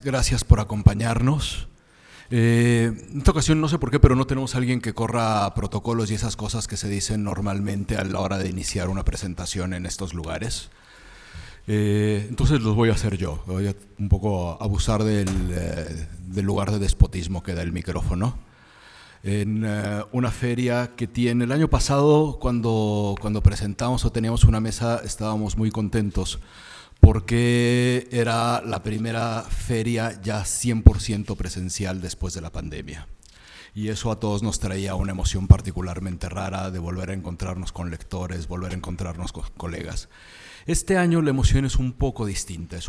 Gracias por acompañarnos. En esta ocasión no sé por qué, pero no tenemos a alguien que corra protocolos y esas cosas que se dicen normalmente a la hora de iniciar una presentación en estos lugares. Entonces los voy a hacer yo. Voy a un poco abusar del lugar de despotismo que da el micrófono. En una feria que tiene... El año pasado, cuando presentamos o teníamos una mesa, estábamos muy contentos porque era la primera feria ya 100% presencial después de la pandemia. Y eso a todos nos traía una emoción particularmente rara de volver a encontrarnos con lectores, volver a encontrarnos con colegas. Este año la emoción es un poco distinta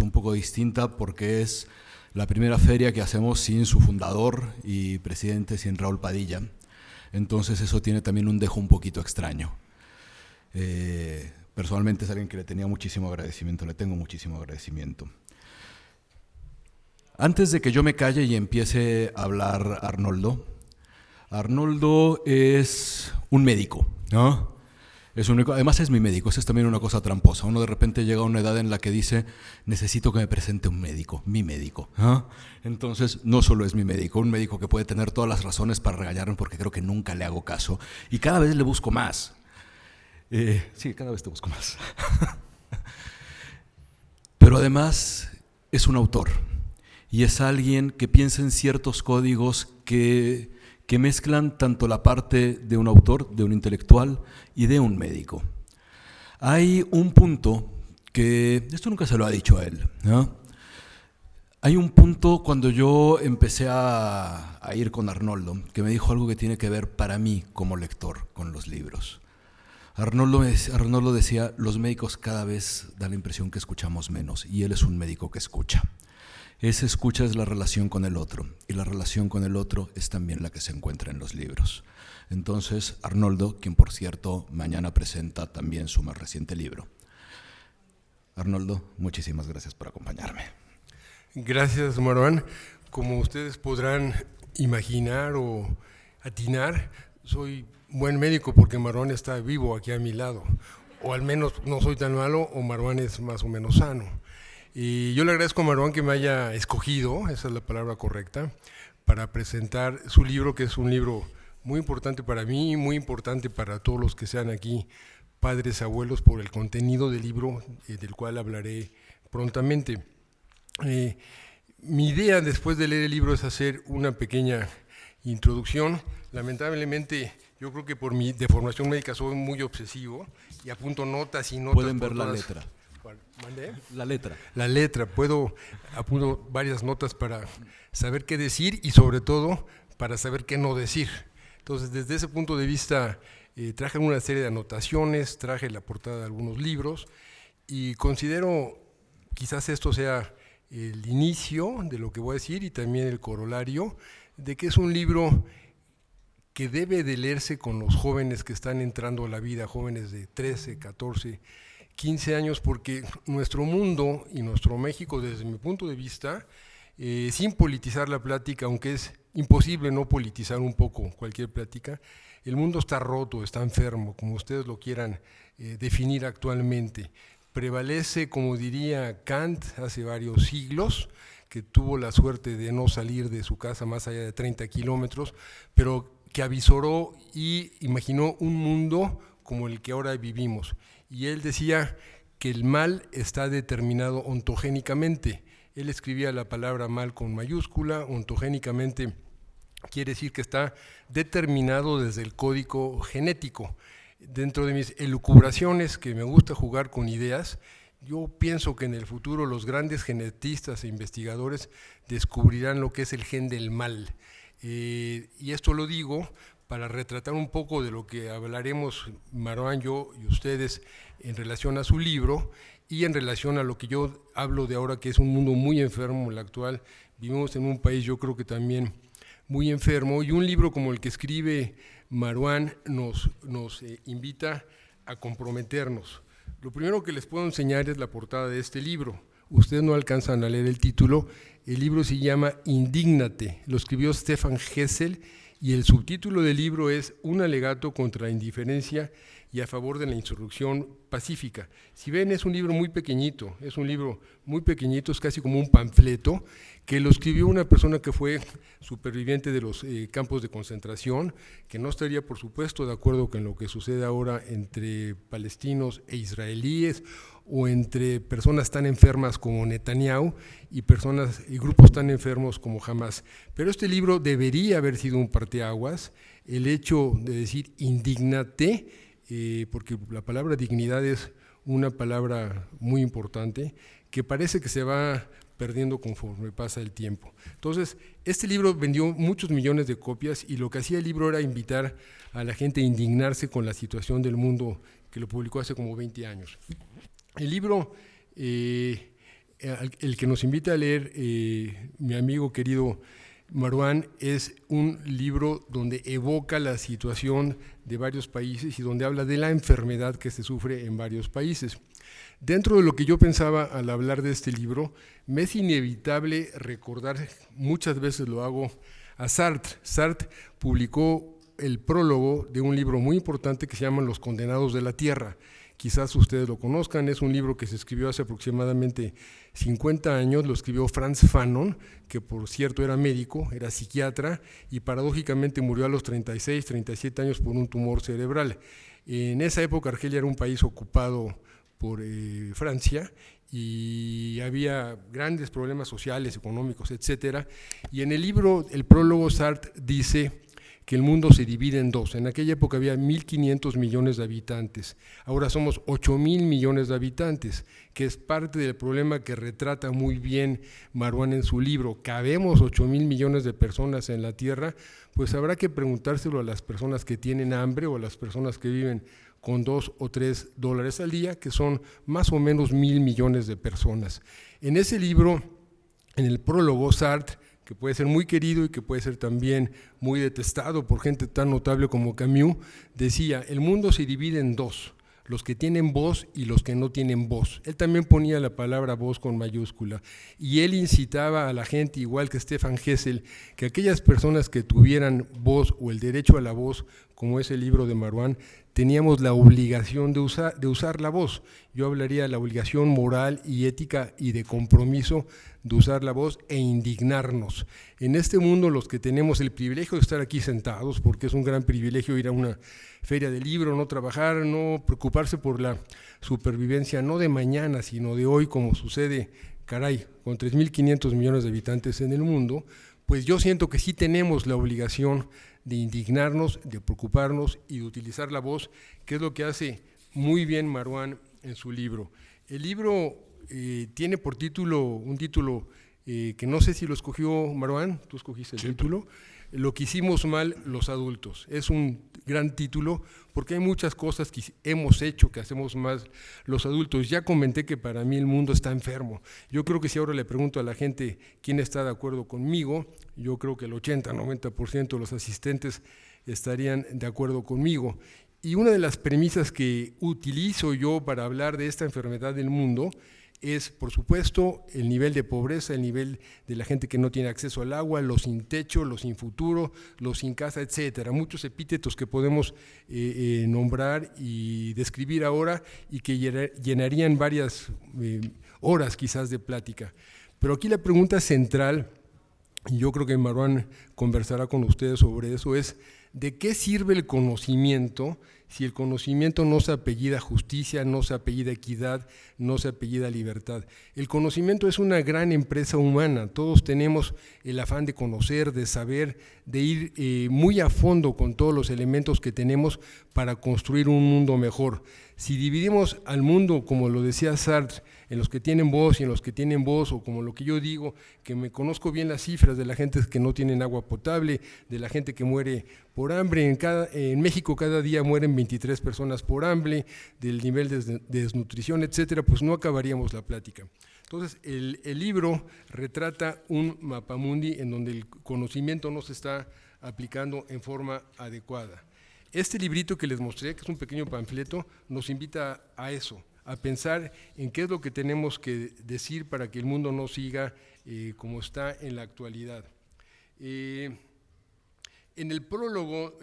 porque es la primera feria que hacemos sin su fundador y presidente, sin Raúl Padilla. Entonces eso tiene también un dejo un poquito extraño. Personalmente es alguien que le tengo muchísimo agradecimiento. Antes de que yo me calle y empiece a hablar Arnoldo es un médico, ¿no? Además es mi médico, esa es también una cosa tramposa. Uno de repente llega a una edad en la que dice, necesito que me presente un médico, mi médico, ¿no? Entonces no solo es mi médico, un médico que puede tener todas las razones para regañarme porque creo que nunca le hago caso y cada vez le busco más. Sí, cada vez te busco más. Pero además es un autor y es alguien que piensa en ciertos códigos que mezclan tanto la parte de un autor, de un intelectual y de un médico. Hay un punto que, esto nunca se lo ha dicho a él, ¿no? Hay un punto cuando yo empecé a ir con Arnoldo que me dijo algo que tiene que ver para mí como lector con los libros. Arnoldo decía, los médicos cada vez dan la impresión que escuchamos menos, y él es un médico que escucha. Esa escucha es la relación con el otro, y la relación con el otro es también la que se encuentra en los libros. Entonces, Arnoldo, quien por cierto mañana presenta también su más reciente libro. Arnoldo, muchísimas gracias por acompañarme. Gracias, Marwan. Como ustedes podrán imaginar o atinar, soy buen médico porque Marwan está vivo aquí a mi lado, o al menos no soy tan malo, o Marwan es más o menos sano. Y yo le agradezco a Marwan que me haya escogido, esa es la palabra correcta, para presentar su libro, que es un libro muy importante para mí y muy importante para todos los que sean aquí padres, abuelos, por el contenido del libro, del cual hablaré prontamente. Mi idea después de leer el libro es hacer una pequeña introducción. Lamentablemente, yo creo que por mi deformación médica soy muy obsesivo y apunto notas y notas. Pueden ver la letra. ¿Mandé? La letra. La letra. Apunto varias notas para saber qué decir y sobre todo para saber qué no decir. Entonces, desde ese punto de vista, traje una serie de anotaciones, traje la portada de algunos libros y considero, quizás esto sea el inicio de lo que voy a decir y también el corolario de que es un libro que debe de leerse con los jóvenes que están entrando a la vida, jóvenes de 13, 14, 15 años, porque nuestro mundo y nuestro México, desde mi punto de vista, sin politizar la plática, aunque es imposible no politizar un poco cualquier plática, el mundo está roto, está enfermo, como ustedes lo quieran definir actualmente. Prevalece, como diría Kant hace varios siglos, que tuvo la suerte de no salir de su casa más allá de 30 kilómetros, pero que avisoró y imaginó un mundo como el que ahora vivimos. Y él decía que el mal está determinado ontogénicamente. Él escribía la palabra mal con mayúscula, ontogénicamente quiere decir que está determinado desde el código genético. Dentro de mis elucubraciones, que me gusta jugar con ideas, yo pienso que en el futuro los grandes genetistas e investigadores descubrirán lo que es el gen del mal. Y esto lo digo para retratar un poco de lo que hablaremos Marwan, yo y ustedes en relación a su libro y en relación a lo que yo hablo de ahora, que es un mundo muy enfermo, el actual. Vivimos en un país, yo creo que también muy enfermo, y un libro como el que escribe Marwan nos invita a comprometernos. Lo primero que les puedo enseñar es la portada de este libro. Ustedes no alcanzan a leer el título. El libro se llama Indígnate, lo escribió Stefan Hessel y el subtítulo del libro es Un alegato contra la indiferencia y a favor de la insurrección pacífica. Si ven, es un libro muy pequeñito, es casi como un panfleto, que lo escribió una persona que fue superviviente de los campos de concentración, que no estaría, por supuesto, de acuerdo con lo que sucede ahora entre palestinos e israelíes, o entre personas tan enfermas como Netanyahu y grupos tan enfermos como Hamas. Pero este libro debería haber sido un parteaguas. El hecho de decir indígnate, porque la palabra dignidad es una palabra muy importante, que parece que se va perdiendo conforme pasa el tiempo. Entonces, este libro vendió muchos millones de copias y lo que hacía el libro era invitar a la gente a indignarse con la situación del mundo, que lo publicó hace como 20 años. El libro, el que nos invita a leer mi amigo querido Marwan, es un libro donde evoca la situación de varios países y donde habla de la enfermedad que se sufre en varios países. Dentro de lo que yo pensaba al hablar de este libro, me es inevitable recordar, muchas veces lo hago, a Sartre. Sartre publicó el prólogo de un libro muy importante que se llama Los condenados de la tierra. Quizás ustedes lo conozcan, es un libro que se escribió hace aproximadamente 50 años, lo escribió Frantz Fanon, que por cierto era médico, era psiquiatra, y paradójicamente murió a los 36, 37 años por un tumor cerebral. En esa época Argelia era un país ocupado por Francia y había grandes problemas sociales, económicos, etcétera. Y en el libro, el prólogo, Sartre dice que el mundo se divide en dos. En aquella época había 1.500 millones de habitantes, ahora somos 8.000 millones de habitantes, que es parte del problema que retrata muy bien Marwan en su libro. ¿Cabemos 8.000 millones de personas en la Tierra? Pues habrá que preguntárselo a las personas que tienen hambre o a las personas que viven con $2 o $3 al día, que son más o menos 1.000 millones de personas. En ese libro, en el prólogo, Sartre, que puede ser muy querido y que puede ser también muy detestado por gente tan notable como Camus, decía, el mundo se divide en dos, los que tienen voz y los que no tienen voz. Él también ponía la palabra voz con mayúscula, y él incitaba a la gente, igual que Stefan Hessel, que aquellas personas que tuvieran voz o el derecho a la voz, como es el libro de Marwan, teníamos la obligación de usar la voz. Yo hablaría de la obligación moral y ética y de compromiso de usar la voz e indignarnos. En este mundo, los que tenemos el privilegio de estar aquí sentados, porque es un gran privilegio ir a una feria de libro, no trabajar, no preocuparse por la supervivencia, no de mañana, sino de hoy, como sucede, caray, con 3.500 millones de habitantes en el mundo, pues yo siento que sí tenemos la obligación de indignarnos, de preocuparnos y de utilizar la voz, que es lo que hace muy bien Marwan en su libro. El libro tiene por título, un título que no sé si lo escogió Marwan, tú escogiste el título, Lo que hicimos mal los adultos. Es un gran título porque hay muchas cosas que hemos hecho, que hacemos mal los adultos. Ya comenté que para mí el mundo está enfermo. Yo creo que si ahora le pregunto a la gente quién está de acuerdo conmigo, yo creo que el 80-90% de los asistentes estarían de acuerdo conmigo. Y una de las premisas que utilizo yo para hablar de esta enfermedad del mundo es, por supuesto, el nivel de pobreza, el nivel de la gente que no tiene acceso al agua, los sin techo, los sin futuro, los sin casa, etcétera. Muchos epítetos que podemos nombrar y describir ahora y que llenarían varias horas quizás de plática. Pero aquí la pregunta central, y yo creo que Marwan conversará con ustedes sobre eso, es ¿de qué sirve el conocimiento si el conocimiento no se apellida justicia, no se apellida equidad, no se apellida libertad? El conocimiento es una gran empresa humana, todos tenemos el afán de conocer, de saber, de ir muy a fondo con todos los elementos que tenemos para construir un mundo mejor. Si dividimos al mundo, como lo decía Sartre, en los que tienen voz y en los que tienen voz, o como lo que yo digo, que me conozco bien las cifras de la gente que no tienen agua potable, de la gente que muere por hambre, en México cada día mueren 23 personas por hambre, del nivel de desnutrición, etcétera, pues no acabaríamos la plática. Entonces, el libro retrata un mapamundi en donde el conocimiento no se está aplicando en forma adecuada. Este librito que les mostré, que es un pequeño panfleto, nos invita a eso, a pensar en qué es lo que tenemos que decir para que el mundo no siga como está en la actualidad. En el prólogo,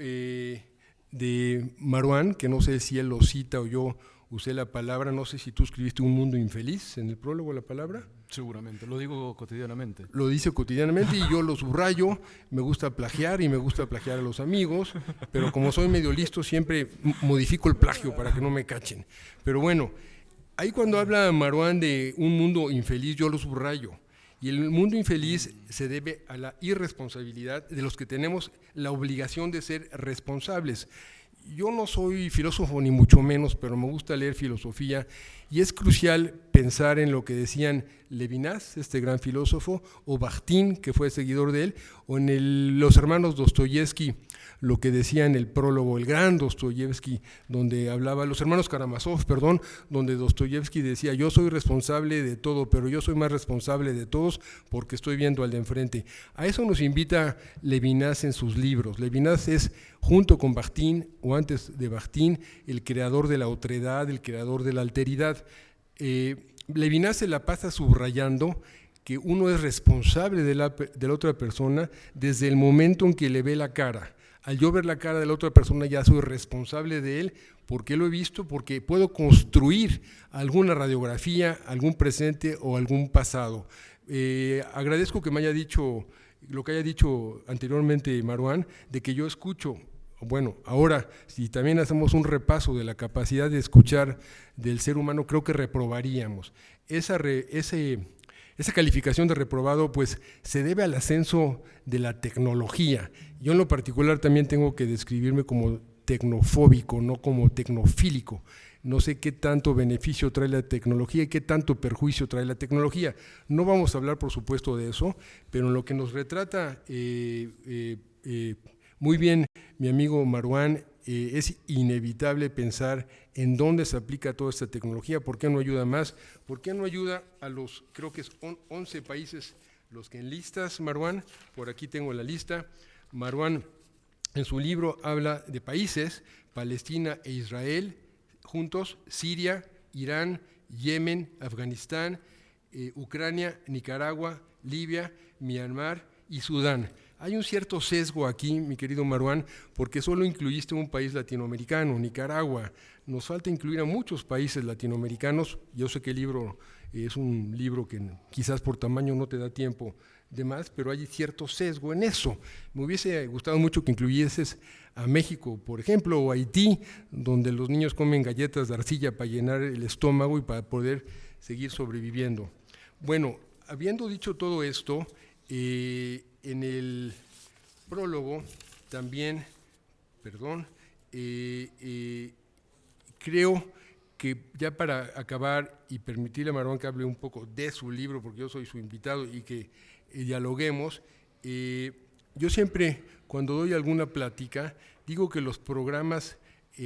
de Marouane, que no sé si él lo cita o yo usé la palabra, no sé si tú escribiste Un mundo infeliz en el prólogo la palabra. Seguramente, lo digo cotidianamente. Lo dice cotidianamente y yo lo subrayo, me gusta plagiar y me gusta plagiar a los amigos, pero como soy medio listo siempre modifico el plagio para que no me cachen. Pero bueno, ahí cuando habla Marouane de un mundo infeliz yo lo subrayo. Y el mundo infeliz se debe a la irresponsabilidad de los que tenemos la obligación de ser responsables. Yo no soy filósofo ni mucho menos, pero me gusta leer filosofía y es crucial pensar en lo que decían Levinas, este gran filósofo, o Bakhtin, que fue seguidor de él, o en los hermanos Dostoyevsky, lo que decía en el prólogo, el gran Dostoyevsky, donde hablaba, los hermanos Karamazov, perdón, donde Dostoyevsky decía, yo soy responsable de todo, pero yo soy más responsable de todos porque estoy viendo al de enfrente. A eso nos invita Levinas en sus libros. Levinas es, junto con Bakhtin, o antes de Bakhtin, el creador de la otredad, el creador de la alteridad. Levinas se la pasa subrayando que uno es responsable de la otra persona desde el momento en que le ve la cara. Al yo ver la cara de la otra persona ya soy responsable de él. ¿Por qué lo he visto? Porque puedo construir alguna radiografía, algún presente o algún pasado. Agradezco que me haya dicho lo que haya dicho anteriormente Marouane, de que yo escucho. Bueno, ahora, si también hacemos un repaso de la capacidad de escuchar del ser humano, creo que reprobaríamos. Esa calificación de reprobado pues se debe al ascenso de la tecnología. Yo en lo particular también tengo que describirme como tecnofóbico, no como tecnofílico. No sé qué tanto beneficio trae la tecnología y qué tanto perjuicio trae la tecnología. No vamos a hablar, por supuesto, de eso, pero en lo que nos retrata muy bien mi amigo Marouane, es inevitable pensar en dónde se aplica toda esta tecnología, por qué no ayuda más, por qué no ayuda a los, creo que es 11 países los que enlistas, Marouane, por aquí tengo la lista. Marouane en su libro habla de países, Palestina e Israel, juntos, Siria, Irán, Yemen, Afganistán, Ucrania, Nicaragua, Libia, Myanmar y Sudán. Hay un cierto sesgo aquí, mi querido Marouane, porque solo incluiste un país latinoamericano, Nicaragua. Nos falta incluir a muchos países latinoamericanos. Yo sé que el libro es un libro que quizás por tamaño no te da tiempo de más, pero hay cierto sesgo en eso. Me hubiese gustado mucho que incluyeses a México, por ejemplo, o Haití, donde los niños comen galletas de arcilla para llenar el estómago y para poder seguir sobreviviendo. Bueno, habiendo dicho todo esto, en el prólogo también, creo que ya para acabar y permitirle a Marouane que hable un poco de su libro, porque yo soy su invitado y que dialoguemos, yo siempre cuando doy alguna plática digo que los programas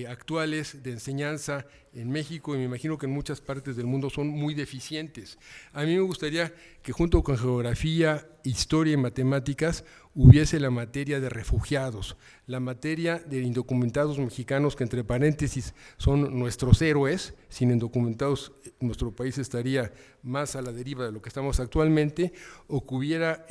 actuales de enseñanza en México y me imagino que en muchas partes del mundo son muy deficientes. A mí me gustaría que junto con geografía, historia y matemáticas hubiese la materia de refugiados, la materia de indocumentados mexicanos que entre paréntesis son nuestros héroes. Sin indocumentados nuestro país estaría más a la deriva de lo que estamos actualmente, o que hubiera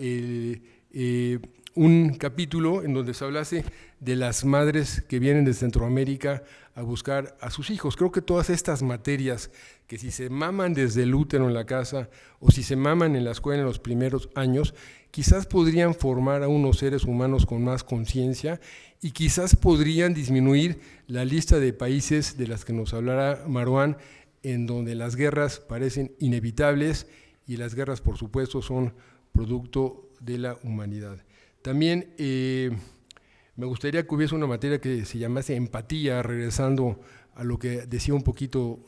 un capítulo en donde se hablase de las madres que vienen de Centroamérica a buscar a sus hijos. Creo que todas estas materias que si se maman desde el útero en la casa o si se maman en la escuela en los primeros años, quizás podrían formar a unos seres humanos con más conciencia y quizás podrían disminuir la lista de países de las que nos hablará Marouane, en donde las guerras parecen inevitables y las guerras, por supuesto, son producto de la humanidad. También me gustaría que hubiese una materia que se llamase empatía, regresando a lo que decía un poquito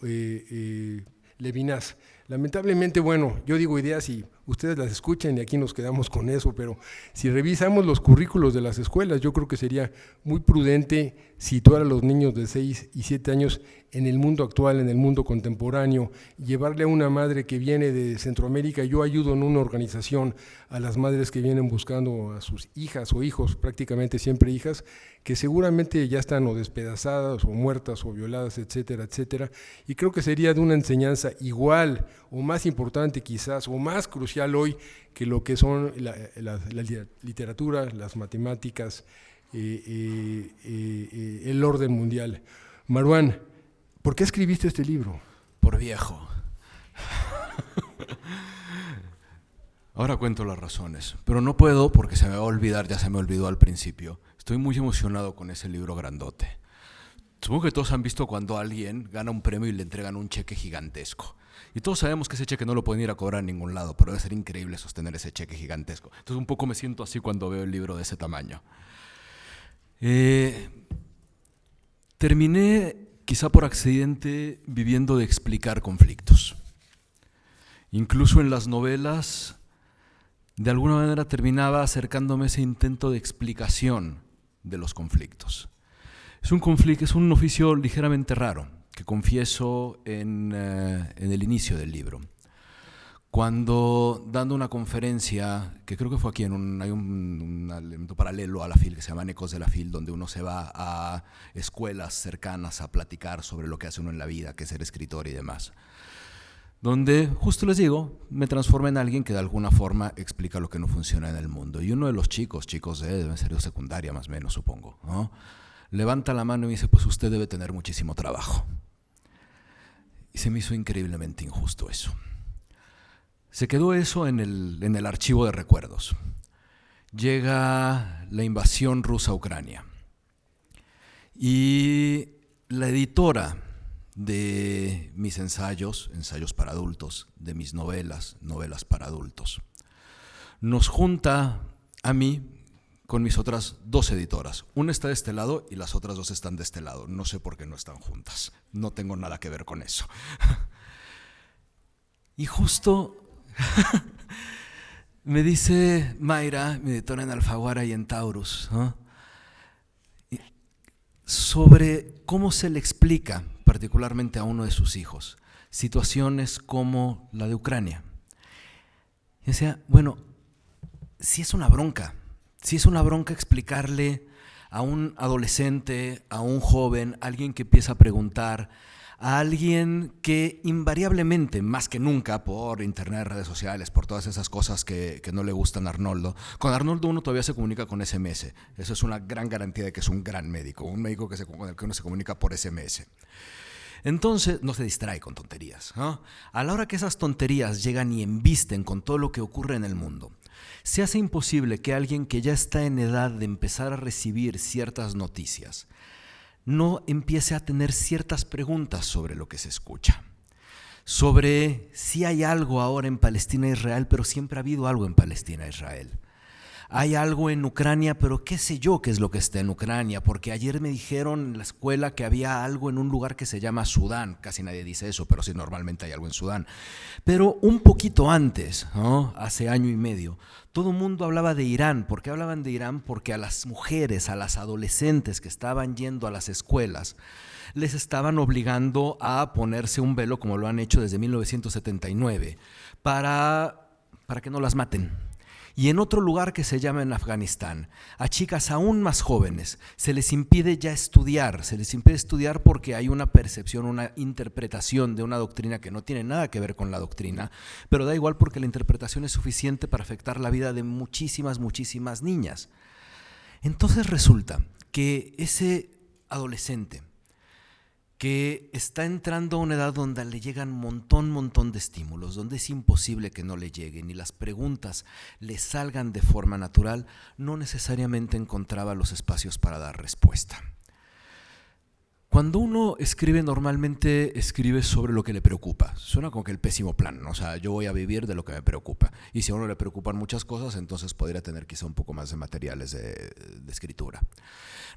Levinas. Lamentablemente, bueno, yo digo ideas y ustedes las escuchan y aquí nos quedamos con eso, pero si revisamos los currículos de las escuelas, yo creo que sería muy prudente situar a los niños de 6 y 7 años en el mundo actual, en el mundo contemporáneo, llevarle a una madre que viene de Centroamérica. Yo ayudo en una organización a las madres que vienen buscando a sus hijas o hijos, prácticamente siempre hijas, que seguramente ya están o despedazadas o muertas o violadas, etcétera, etcétera, y creo que sería de una enseñanza igual o más importante quizás, o más crucial hoy que lo que son la literatura, las matemáticas el orden mundial. Marwan, ¿por qué escribiste este libro? Por viejo. Ahora cuento las razones, pero no puedo porque se me va a olvidar, ya se me olvidó al principio. Estoy muy emocionado con ese libro grandote. Supongo que todos han visto cuando alguien gana un premio y le entregan un cheque gigantesco. Y todos sabemos que ese cheque no lo pueden ir a cobrar a ningún lado, pero debe ser increíble sostener ese cheque gigantesco. Entonces un poco me siento así cuando veo el libro de ese tamaño. Terminé, quizá por accidente, viviendo de explicar conflictos. Incluso en las novelas, de alguna manera terminaba acercándome a ese intento de explicación de los conflictos. Es un oficio ligeramente raro, que confieso en el inicio del libro. Cuando, dando una conferencia, que creo que fue aquí, hay un elemento paralelo a la FIL que se llama Ecos de la FIL, donde uno se va a escuelas cercanas a platicar sobre lo que hace uno en la vida, que es ser escritor y demás. Donde, justo les digo, me transformo en alguien que de alguna forma explica lo que no funciona en el mundo. Y uno de los chicos deben ser de secundaria más o menos, supongo, ¿no? Levanta la mano y me dice, pues usted debe tener muchísimo trabajo. Y se me hizo increíblemente injusto eso. Se quedó eso en el archivo de recuerdos. Llega la invasión rusa a Ucrania. Y la editora de mis ensayos para adultos, de mis novelas para adultos, nos junta a mí con mis otras 2 editoras. Una está de este lado y las otras 2 están de este lado. No sé por qué no están juntas. No tengo nada que ver con eso. Y justo me dice Mayra, mi editora en Alfaguara y en Taurus, ¿no?, sobre cómo se le explica, particularmente a uno de sus hijos, situaciones como la de Ucrania. Y decía, bueno, sí es una bronca explicarle a un adolescente, a un joven, a alguien que empieza a preguntar, a alguien que invariablemente, más que nunca, por internet, redes sociales, por todas esas cosas que no le gustan a Arnoldo. Con Arnoldo uno todavía se comunica con SMS. Eso es una gran garantía de que es un gran médico, un médico con el que uno se comunica por SMS. Entonces, no se distrae con tonterías, ¿no? A la hora que esas tonterías llegan y embisten con todo lo que ocurre en el mundo, se hace imposible que alguien que ya está en edad de empezar a recibir ciertas noticias no empiece a tener ciertas preguntas sobre lo que se escucha, sobre si hay algo ahora en Palestina e Israel, pero siempre ha habido algo en Palestina e Israel. Hay algo en Ucrania, pero qué sé yo qué es lo que está en Ucrania, porque ayer me dijeron en la escuela que había algo en un lugar que se llama Sudán. Casi nadie dice eso, pero sí, normalmente hay algo en Sudán. Pero un poquito antes, ¿no?, hace año y medio, todo el mundo hablaba de Irán. ¿Por qué hablaban de Irán? Porque a las mujeres, a las adolescentes que estaban yendo a las escuelas, les estaban obligando a ponerse un velo, como lo han hecho desde 1979, para que no las maten. Y en otro lugar que se llama en Afganistán, a chicas aún más jóvenes se les impide ya estudiar, porque hay una percepción, una interpretación de una doctrina que no tiene nada que ver con la doctrina, pero da igual porque la interpretación es suficiente para afectar la vida de muchísimas niñas. Entonces resulta que ese adolescente que está entrando a una edad donde le llegan un montón de estímulos, donde es imposible que no le lleguen y las preguntas le salgan de forma natural, no necesariamente encontraba los espacios para dar respuesta. Cuando uno escribe, normalmente escribe sobre lo que le preocupa. Suena como que el pésimo plan, ¿no? O sea, yo voy a vivir de lo que me preocupa. Y si a uno le preocupan muchas cosas, entonces podría tener quizá un poco más de materiales de escritura.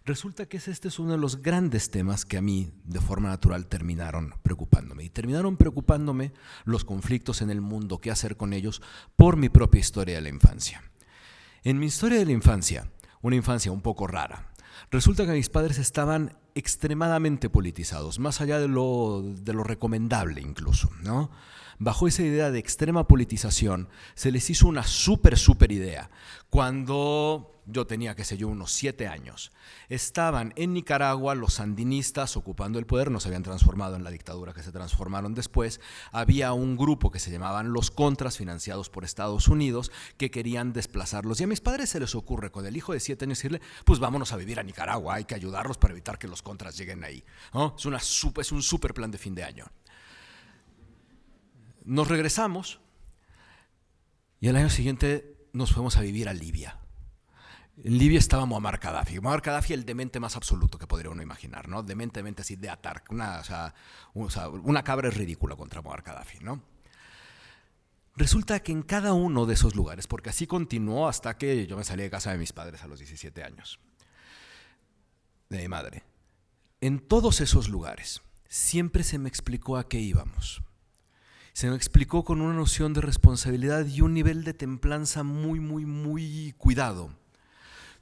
Resulta que este es uno de los grandes temas que a mí, de forma natural, terminaron preocupándome. Y terminaron preocupándome los conflictos en el mundo, qué hacer con ellos, por mi propia historia de la infancia. En mi historia de la infancia, una infancia un poco rara, resulta que mis padres estaban extremadamente politizados, más allá de lo recomendable incluso, ¿no? Bajo esa idea de extrema politización, se les hizo una súper idea. Cuando yo tenía, qué sé yo, unos 7 años, estaban en Nicaragua los sandinistas ocupando el poder, no se habían transformado en la dictadura que se transformaron después. Había un grupo que se llamaban los Contras, financiados por Estados Unidos, que querían desplazarlos. Y a mis padres se les ocurre, con el hijo de 7 años, decirle, pues vámonos a vivir a Nicaragua, hay que ayudarlos para evitar que los Contras lleguen ahí, ¿no? Es un súper plan de fin de año. Nos regresamos y al año siguiente nos fuimos a vivir a Libia. En Libia estaba Muammar Gaddafi. Muammar Gaddafi, el demente más absoluto que podría uno imaginar, ¿no? Demente así de atar. Una cabra es ridícula contra Muammar Gaddafi, ¿no? Resulta que en cada uno de esos lugares, porque así continuó hasta que yo me salí de casa de mis padres a los 17 años, de mi madre, en todos esos lugares siempre se me explicó a qué íbamos. Se me explicó con una noción de responsabilidad y un nivel de templanza muy cuidado.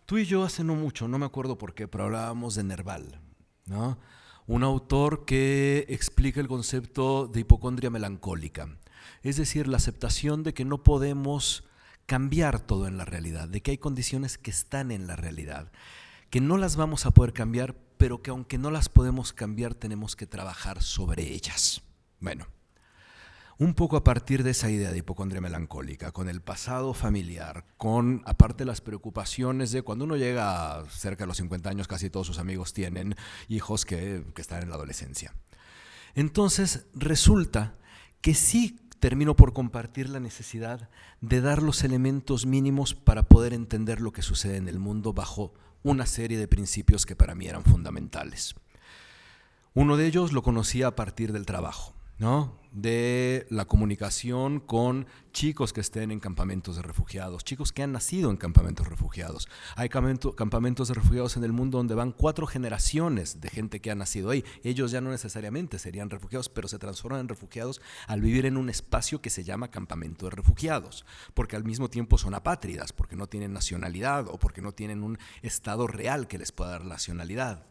Tú y yo hace no mucho, no me acuerdo por qué, pero hablábamos de Nerval, ¿no? Un autor que explica el concepto de hipocondria melancólica, es decir, la aceptación de que no podemos cambiar todo en la realidad, de que hay condiciones que están en la realidad, que no las vamos a poder cambiar, pero que aunque no las podemos cambiar, tenemos que trabajar sobre ellas. Bueno, un poco a partir de esa idea de hipocondria melancólica, con el pasado familiar, con aparte las preocupaciones de cuando uno llega cerca de los 50 años, casi todos sus amigos tienen hijos que están en la adolescencia. Entonces resulta que sí termino por compartir la necesidad de dar los elementos mínimos para poder entender lo que sucede en el mundo bajo una serie de principios que para mí eran fundamentales. Uno de ellos lo conocí a partir del trabajo, ¿no? De la comunicación con chicos que estén en campamentos de refugiados, chicos que han nacido en campamentos de refugiados. Hay campamentos de refugiados en el mundo donde van 4 generaciones de gente que ha nacido ahí. Ellos ya no necesariamente serían refugiados, pero se transforman en refugiados al vivir en un espacio que se llama campamento de refugiados, porque al mismo tiempo son apátridas, porque no tienen nacionalidad o porque no tienen un estado real que les pueda dar nacionalidad.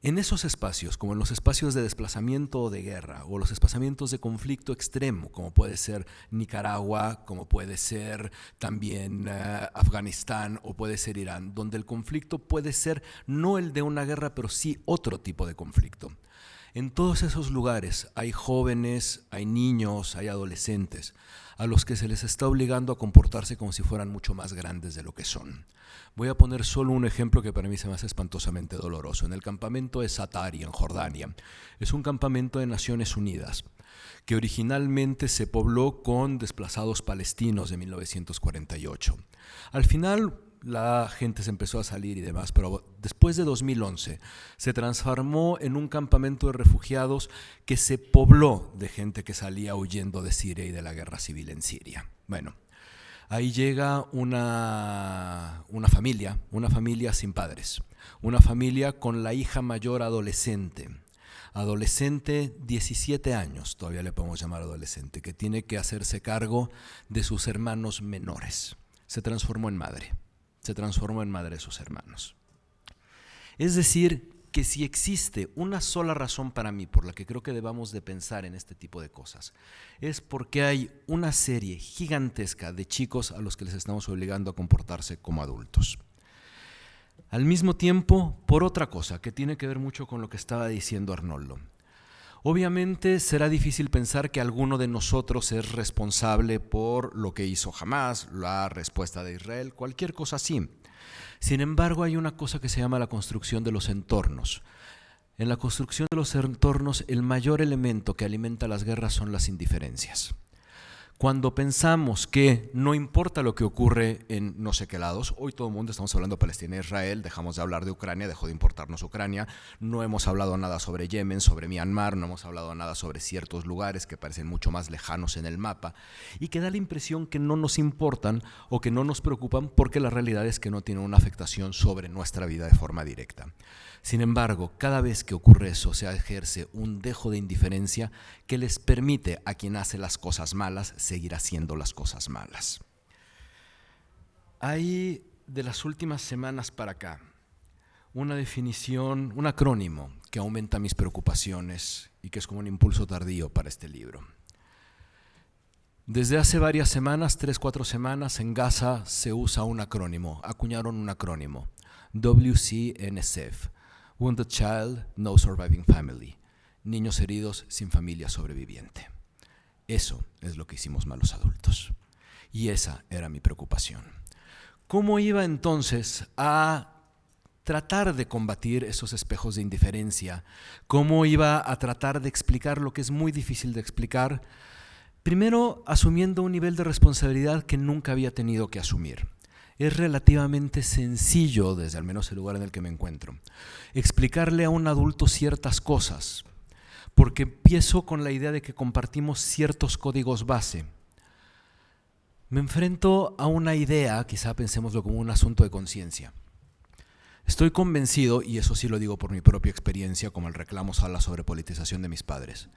En esos espacios, como en los espacios de desplazamiento o de guerra, o los desplazamientos de conflicto extremo, como puede ser Nicaragua, como puede ser también Afganistán o puede ser Irán, donde el conflicto puede ser no el de una guerra, pero sí otro tipo de conflicto. En todos esos lugares hay jóvenes, hay niños, hay adolescentes, a los que se les está obligando a comportarse como si fueran mucho más grandes de lo que son. Voy a poner solo un ejemplo que para mí se me hace espantosamente doloroso. En el campamento de Zatari, en Jordania, es un campamento de Naciones Unidas que originalmente se pobló con desplazados palestinos de 1948. Al final la gente se empezó a salir y demás, pero después de 2011 se transformó en un campamento de refugiados que se pobló de gente que salía huyendo de Siria y de la guerra civil en Siria. Bueno, ahí llega una familia sin padres, una familia con la hija mayor adolescente, 17 años, todavía le podemos llamar adolescente, que tiene que hacerse cargo de sus hermanos menores. Se transformó en madre de sus hermanos. Es decir, que si existe una sola razón para mí por la que creo que debamos de pensar en este tipo de cosas, es porque hay una serie gigantesca de chicos a los que les estamos obligando a comportarse como adultos. Al mismo tiempo, por otra cosa que tiene que ver mucho con lo que estaba diciendo Arnoldo. Obviamente será difícil pensar que alguno de nosotros es responsable por lo que hizo Hamás, la respuesta de Israel, cualquier cosa así. Sin embargo, hay una cosa que se llama la construcción de los entornos. En la construcción de los entornos, el mayor elemento que alimenta las guerras son las indiferencias. Cuando pensamos que no importa lo que ocurre en no sé qué lados, hoy todo el mundo estamos hablando de Palestina e Israel, dejamos de hablar de Ucrania, dejó de importarnos Ucrania, no hemos hablado nada sobre Yemen, sobre Myanmar, no hemos hablado nada sobre ciertos lugares que parecen mucho más lejanos en el mapa y que da la impresión que no nos importan o que no nos preocupan porque la realidad es que no tienen una afectación sobre nuestra vida de forma directa. Sin embargo, cada vez que ocurre eso, se ejerce un dejo de indiferencia que les permite a quien hace las cosas malas seguir haciendo las cosas malas. Hay de las últimas semanas para acá una definición, un acrónimo que aumenta mis preocupaciones y que es como un impulso tardío para este libro. Desde hace varias semanas, 3-4 semanas, en Gaza se usa un acrónimo, acuñaron un acrónimo, WCNSF, Wounded Child, No Surviving Family, niños heridos sin familia sobreviviente. Eso es lo que hicimos malos adultos. Y esa era mi preocupación. ¿Cómo iba entonces a tratar de combatir esos espejos de indiferencia? ¿Cómo iba a tratar de explicar lo que es muy difícil de explicar? Primero, asumiendo un nivel de responsabilidad que nunca había tenido que asumir. Es relativamente sencillo, desde al menos el lugar en el que me encuentro, explicarle a un adulto ciertas cosas, porque empiezo con la idea de que compartimos ciertos códigos base. Me enfrento a una idea, quizá pensémoslo como un asunto de conciencia. Estoy convencido, y eso sí lo digo por mi propia experiencia, como el reclamo a la sobrepolitización de mis padres,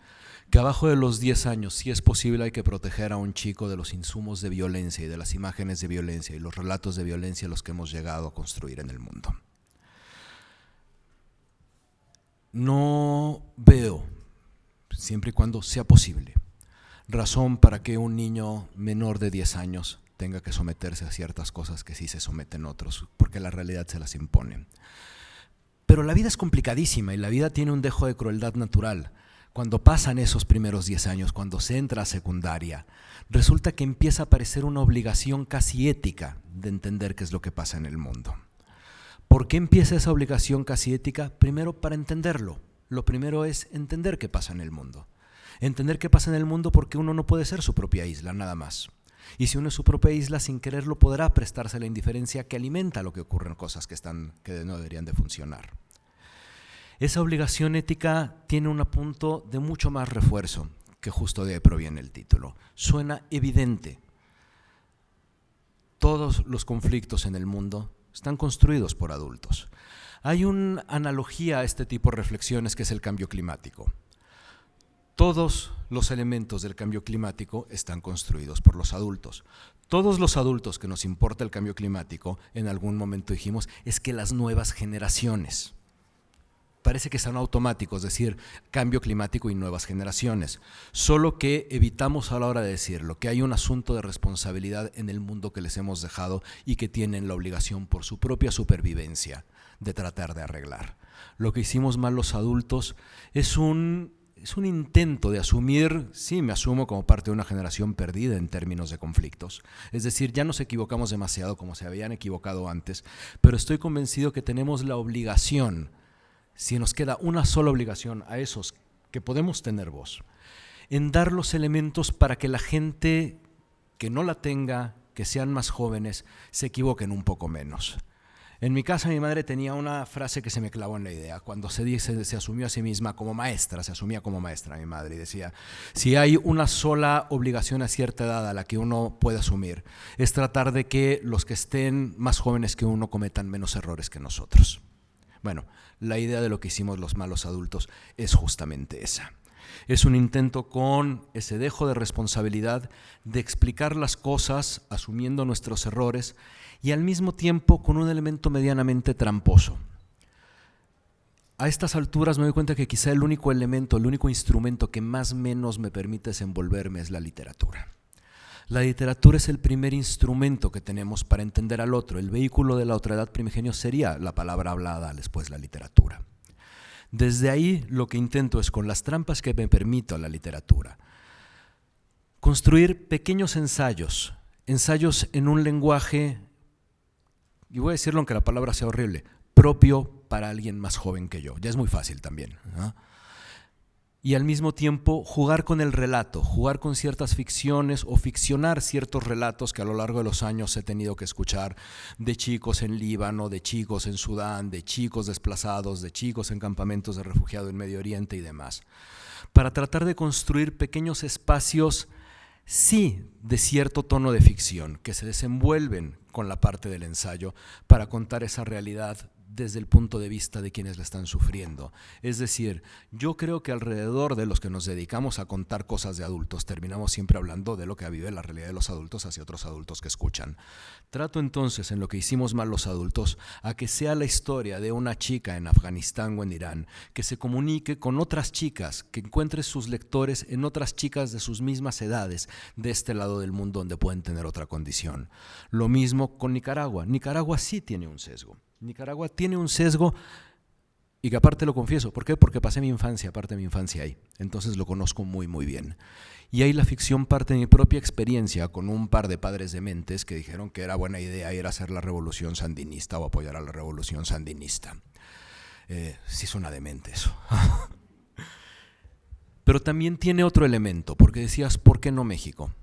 que abajo de los 10 años, si es posible, hay que proteger a un chico de los insumos de violencia y de las imágenes de violencia y los relatos de violencia a los que hemos llegado a construir en el mundo. No veo, siempre y cuando sea posible, razón para que un niño menor de 10 años tenga que someterse a ciertas cosas que sí se someten otros, porque la realidad se las impone. Pero la vida es complicadísima y la vida tiene un dejo de crueldad natural. Cuando pasan esos primeros 10 años, cuando se entra a secundaria, resulta que empieza a aparecer una obligación casi ética de entender qué es lo que pasa en el mundo. ¿Por qué empieza esa obligación casi ética? Primero, para entenderlo. Lo primero es entender qué pasa en el mundo. Entender qué pasa en el mundo porque uno no puede ser su propia isla, nada más. Y si uno es su propia isla, sin quererlo, podrá prestarse a la indiferencia que alimenta lo que ocurren, cosas que no deberían de funcionar. Esa obligación ética tiene un punto de mucho más refuerzo, que justo de ahí proviene el título. Suena evidente. Todos los conflictos en el mundo están construidos por adultos. Hay una analogía a este tipo de reflexiones que es el cambio climático. Todos los elementos del cambio climático están construidos por los adultos. Todos los adultos que nos importa el cambio climático, en algún momento dijimos, es que las nuevas generaciones. Parece que están automáticos, es decir, cambio climático y nuevas generaciones. Solo que evitamos a la hora de decirlo, que hay un asunto de responsabilidad en el mundo que les hemos dejado y que tienen la obligación por su propia supervivencia de tratar de arreglar. Lo que hicimos mal los adultos es un intento de asumir, sí, me asumo como parte de una generación perdida en términos de conflictos. Es decir, ya nos equivocamos demasiado como se habían equivocado antes, pero estoy convencido que tenemos la obligación, si nos queda una sola obligación a esos que podemos tener voz, en dar los elementos para que la gente que no la tenga, que sean más jóvenes, se equivoquen un poco menos. En mi casa mi madre tenía una frase que se me clavó en la idea. Cuando se asumió a sí misma como maestra, se asumía como maestra mi madre y decía, si hay una sola obligación a cierta edad a la que uno puede asumir, es tratar de que los que estén más jóvenes que uno cometan menos errores que nosotros. Bueno, la idea de lo que hicimos los malos adultos es justamente esa. Es un intento con ese dejo de responsabilidad de explicar las cosas asumiendo nuestros errores y al mismo tiempo con un elemento medianamente tramposo. A estas alturas me doy cuenta que quizá el único elemento, el único instrumento que más o menos me permite desenvolverme es la literatura. La literatura es el primer instrumento que tenemos para entender al otro. El vehículo de la otredad primigenio sería la palabra hablada, después la literatura. Desde ahí lo que intento es, con las trampas que me permito a la literatura, construir pequeños ensayos en un lenguaje, y voy a decirlo aunque la palabra sea horrible, propio para alguien más joven que yo. Ya es muy fácil también, ¿no? Y al mismo tiempo jugar con el relato, jugar con ciertas ficciones o ficcionar ciertos relatos que a lo largo de los años he tenido que escuchar de chicos en Líbano, de chicos en Sudán, de chicos desplazados, de chicos en campamentos de refugiados en Medio Oriente y demás, para tratar de construir pequeños espacios, sí, de cierto tono de ficción, que se desenvuelven con la parte del ensayo para contar esa realidad desde el punto de vista de quienes la están sufriendo. Es decir, yo creo que alrededor de los que nos dedicamos a contar cosas de adultos, terminamos siempre hablando de lo que vive la realidad de los adultos hacia otros adultos que escuchan. Trato entonces, en lo que hicimos mal los adultos, a que sea la historia de una chica en Afganistán o en Irán, que se comunique con otras chicas, que encuentre sus lectores en otras chicas de sus mismas edades, de este lado del mundo donde pueden tener otra condición. Lo mismo con Nicaragua. Nicaragua sí tiene un sesgo. Nicaragua tiene un sesgo y que aparte lo confieso. ¿Por qué? Porque pasé mi infancia, parte de mi infancia ahí. Entonces lo conozco muy, muy bien. Y ahí la ficción parte de mi propia experiencia con un par de padres dementes que dijeron que era buena idea ir a hacer la revolución sandinista o apoyar a la revolución sandinista. Sí suena demente eso. Pero también tiene otro elemento, porque decías, ¿por qué no México?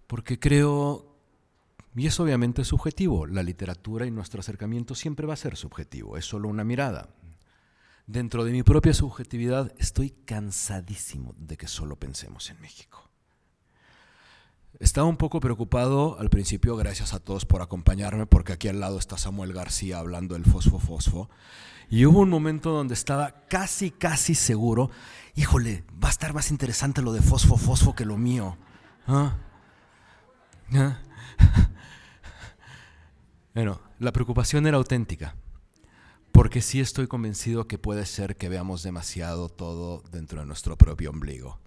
Porque creo... Y es obviamente subjetivo, la literatura y nuestro acercamiento siempre va a ser subjetivo, es solo una mirada. Dentro de mi propia subjetividad estoy cansadísimo de que solo pensemos en México. Estaba un poco preocupado al principio, gracias a todos por acompañarme, porque aquí al lado está Samuel García hablando del fosfo, y hubo un momento donde estaba casi seguro, híjole, va a estar más interesante lo de fosfo que lo mío. Bueno, la preocupación era auténtica, porque sí estoy convencido que puede ser que veamos demasiado todo dentro de nuestro propio ombligo.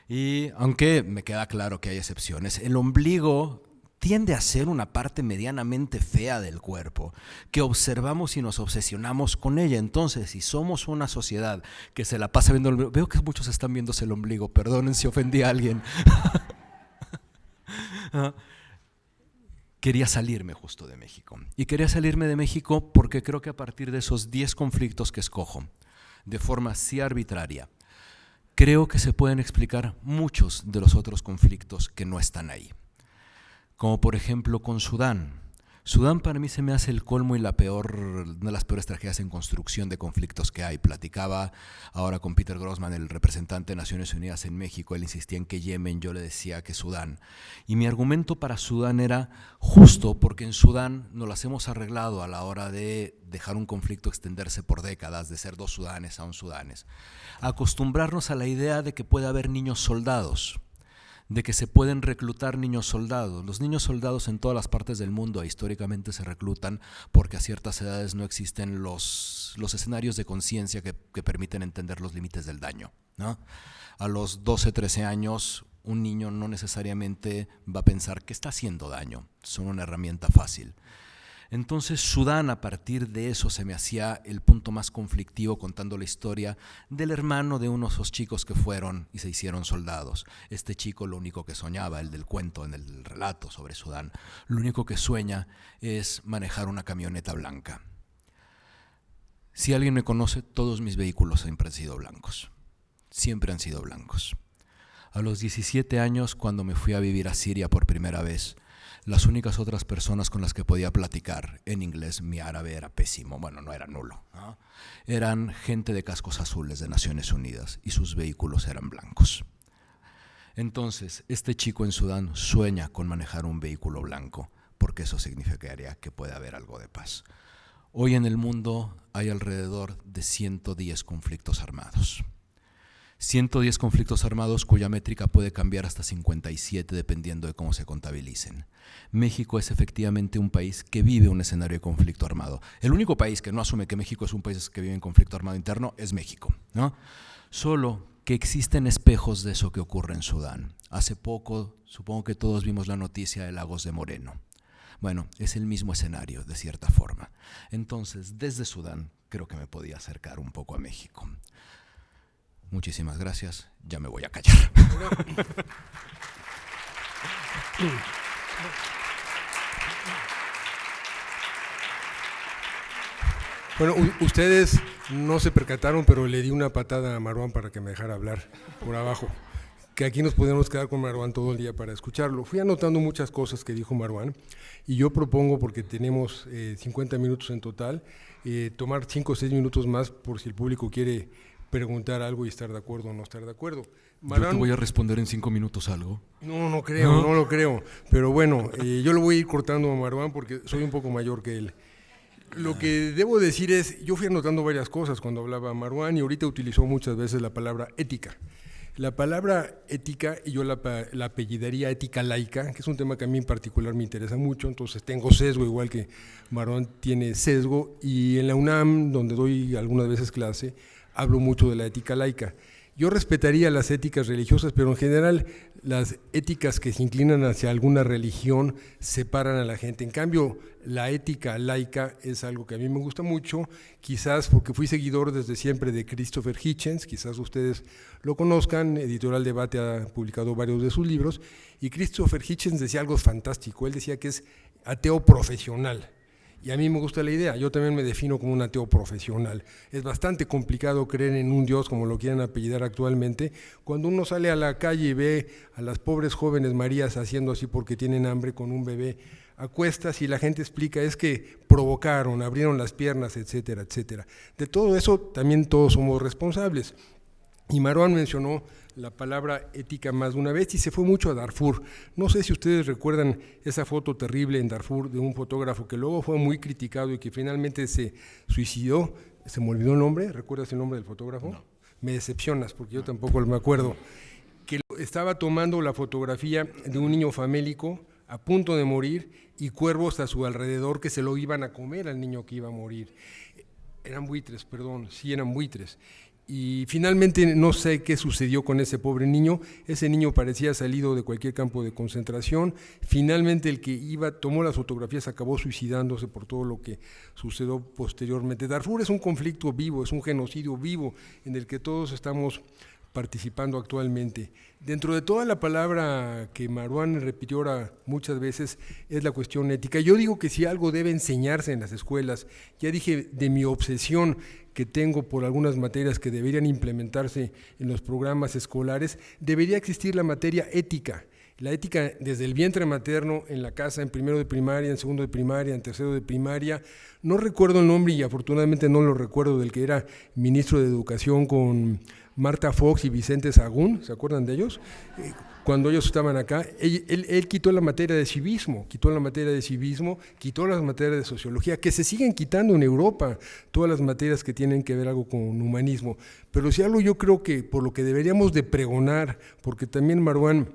Y aunque me queda claro que hay excepciones, el ombligo tiende a ser una parte medianamente fea del cuerpo, que observamos y nos obsesionamos con ella. Entonces, si somos una sociedad que se la pasa viendo el ombligo, veo que muchos están viéndose el ombligo, perdonen si ofendí a alguien. Quería salirme justo de México. Y quería salirme de México porque creo que a partir de esos 10 conflictos que escojo, de forma sí arbitraria, creo que se pueden explicar muchos de los otros conflictos que no están ahí. Como por ejemplo con Sudán. Sudán para mí se me hace el colmo y una de las peores tragedias en construcción de conflictos que hay. Platicaba ahora con Peter Grossman, el representante de Naciones Unidas en México. Él insistía en que Yemen, yo le decía que Sudán. Y mi argumento para Sudán era justo porque en Sudán nos las hemos arreglado a la hora de dejar un conflicto extenderse por décadas, de ser 2 Sudanes a 1 Sudanes. Acostumbrarnos a la idea de que puede haber niños soldados, de que se pueden reclutar niños soldados. Los niños soldados en todas las partes del mundo históricamente se reclutan porque a ciertas edades no existen los escenarios de conciencia que permiten entender los límites del daño, ¿no? A los 12, 13 años, un niño no necesariamente va a pensar que está haciendo daño, son una herramienta fácil. Entonces Sudán, a partir de eso, se me hacía el punto más conflictivo, contando la historia del hermano de uno de esos chicos que fueron y se hicieron soldados. Este chico lo único que soñaba, el del cuento, en el relato sobre Sudán, lo único que sueña es manejar una camioneta blanca. Si alguien me conoce, todos mis vehículos siempre han sido blancos. Siempre han sido blancos. A los 17 años, cuando me fui a vivir a Siria por primera vez, las únicas otras personas con las que podía platicar en inglés, mi árabe era pésimo, bueno, no era nulo, ¿no? Eran gente de cascos azules de Naciones Unidas y sus vehículos eran blancos. Entonces, este chico en Sudán sueña con manejar un vehículo blanco, porque eso significaría que puede haber algo de paz. Hoy en el mundo hay alrededor de 110 conflictos armados. 110 conflictos armados cuya métrica puede cambiar hasta 57 dependiendo de cómo se contabilicen. México es efectivamente un país que vive un escenario de conflicto armado. El único país que no asume que México es un país que vive en conflicto armado interno es México, ¿no? Solo que existen espejos de eso que ocurre en Sudán. Hace poco, supongo que todos vimos la noticia de Lagos de Moreno. Bueno, es el mismo escenario, de cierta forma. Entonces, desde Sudán, creo que me podía acercar un poco a México. Muchísimas gracias, ya me voy a callar. Bueno, ustedes no se percataron, pero le di una patada a Marwan para que me dejara hablar por abajo. Que aquí nos podemos quedar con Marwan todo el día para escucharlo. Fui anotando muchas cosas que dijo Marwan y yo propongo, porque tenemos 50 minutos en total, tomar 5 o 6 minutos más por si el público quiere preguntar algo y estar de acuerdo o no estar de acuerdo. Marwan, ¿yo te voy a responder en 5 minutos algo? No creo, no lo creo. Pero bueno, yo lo voy a ir cortando a Marwan porque soy un poco mayor que él. Lo que debo decir es, yo fui anotando varias cosas cuando hablaba Marwan y ahorita utilizó muchas veces la palabra ética. La palabra ética, y yo la apellidaría ética laica, que es un tema que a mí en particular me interesa mucho, entonces tengo sesgo, igual que Marwan tiene sesgo, y en la UNAM, donde doy algunas veces clase, hablo mucho de la ética laica. Yo respetaría las éticas religiosas, pero en general las éticas que se inclinan hacia alguna religión separan a la gente. En cambio, la ética laica es algo que a mí me gusta mucho, quizás porque fui seguidor desde siempre de Christopher Hitchens, quizás ustedes lo conozcan, Editorial Debate ha publicado varios de sus libros, y Christopher Hitchens decía algo fantástico, él decía que es ateo profesional. Y a mí me gusta la idea, yo también me defino como un ateo profesional. Es bastante complicado creer en un Dios, como lo quieren apellidar actualmente, cuando uno sale a la calle y ve a las pobres jóvenes Marías haciendo así porque tienen hambre con un bebé a cuestas y la gente explica es que provocaron, abrieron las piernas, etcétera, etcétera. De todo eso también todos somos responsables. Y Marwan mencionó la palabra ética más de una vez y se fue mucho a Darfur. No sé si ustedes recuerdan esa foto terrible en Darfur de un fotógrafo que luego fue muy criticado y que finalmente se suicidó. ¿Se me olvidó el nombre? ¿Recuerdas el nombre del fotógrafo? No. Me decepcionas porque yo tampoco me acuerdo. Que estaba tomando la fotografía de un niño famélico a punto de morir y cuervos a su alrededor que se lo iban a comer al niño que iba a morir. Eran buitres, perdón, sí eran buitres. Y finalmente no sé qué sucedió con ese pobre niño, ese niño parecía salido de cualquier campo de concentración, finalmente el que tomó las fotografías acabó suicidándose por todo lo que sucedió posteriormente. Darfur es un conflicto vivo, es un genocidio vivo en el que todos estamos participando actualmente. Dentro de toda la palabra que Marwan repitió ahora muchas veces es la cuestión ética. Yo digo que si algo debe enseñarse en las escuelas, ya dije de mi obsesión que tengo por algunas materias que deberían implementarse en los programas escolares, debería existir la materia ética. La ética desde el vientre materno, en la casa, en primero de primaria, en segundo de primaria, en tercero de primaria. No recuerdo el nombre y afortunadamente no lo recuerdo del que era ministro de Educación con Marta Fox y Vicente Sagún, ¿se acuerdan de ellos? Cuando ellos estaban acá, él quitó la materia de civismo, quitó las materias de sociología, que se siguen quitando en Europa, todas las materias que tienen que ver algo con humanismo. Pero si algo yo creo que por lo que deberíamos de pregonar, porque también Marwan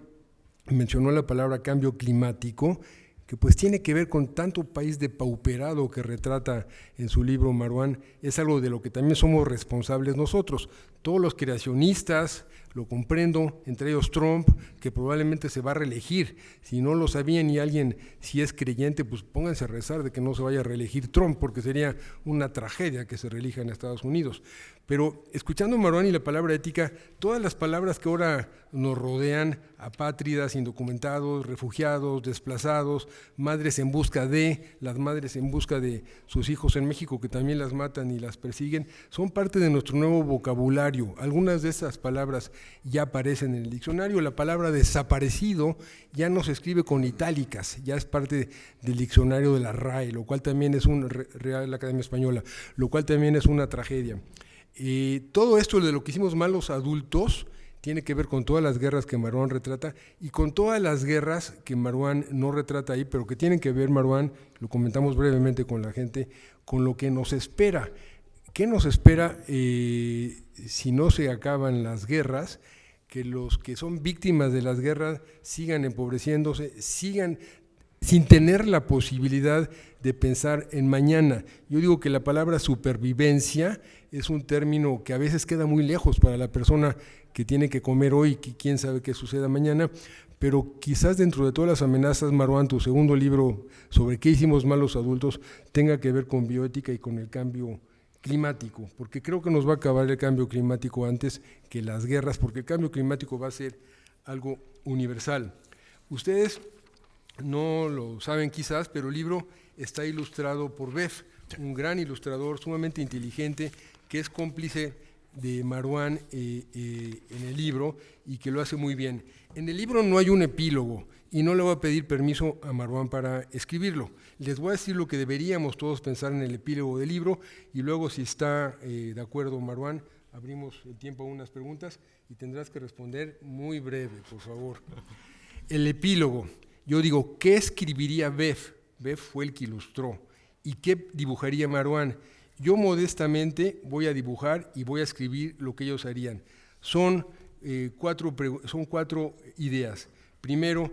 mencionó la palabra cambio climático, que pues tiene que ver con tanto país depauperado que retrata en su libro Marwan, es algo de lo que también somos responsables nosotros. Todos los creacionistas, lo comprendo, entre ellos Trump, que probablemente se va a reelegir. Si no lo sabían y alguien, si es creyente, pues pónganse a rezar de que no se vaya a reelegir Trump, porque sería una tragedia que se reelija en Estados Unidos. Pero escuchando a Marwan y la palabra ética, todas las palabras que ahora nos rodean, apátridas, indocumentados, refugiados, desplazados, madres en busca de, las madres en busca de sus hijos en México que también las matan y las persiguen, son parte de nuestro nuevo vocabulario. Algunas de esas palabras ya aparecen en el diccionario. La palabra desaparecido ya no se escribe con itálicas, ya es parte del diccionario de la RAE, lo cual también es Real Academia Española, lo cual también es una tragedia. Todo esto de lo que hicimos mal los adultos tiene que ver con todas las guerras que Marwan retrata y con todas las guerras que Marwan no retrata ahí, pero que tienen que ver, Marwan, lo comentamos brevemente con la gente, con lo que nos espera. ¿Qué nos espera si no se acaban las guerras? Que los que son víctimas de las guerras sigan empobreciéndose, sigan sin tener la posibilidad de pensar en mañana. Yo digo que la palabra supervivencia es un término que a veces queda muy lejos para la persona que tiene que comer hoy, que quién sabe qué suceda mañana, pero quizás dentro de todas las amenazas, Marwan, tu segundo libro sobre qué hicimos mal los adultos, tenga que ver con bioética y con el cambio climático, porque creo que nos va a acabar el cambio climático antes que las guerras, porque el cambio climático va a ser algo universal. Ustedes no lo saben quizás, pero el libro está ilustrado por Bev, un gran ilustrador sumamente inteligente que es cómplice de Marwan en el libro y que lo hace muy bien. En el libro no hay un epílogo y no le voy a pedir permiso a Marwan para escribirlo. Les voy a decir lo que deberíamos todos pensar en el epílogo del libro y luego, si está de acuerdo Marwan, abrimos el tiempo a unas preguntas y tendrás que responder muy breve, por favor. El epílogo. Yo digo, ¿qué escribiría Bev? Bev fue el que ilustró ¿Y qué dibujaría Marwan? Yo modestamente voy a dibujar y voy a escribir lo que ellos harían. Son cuatro ideas. Primero,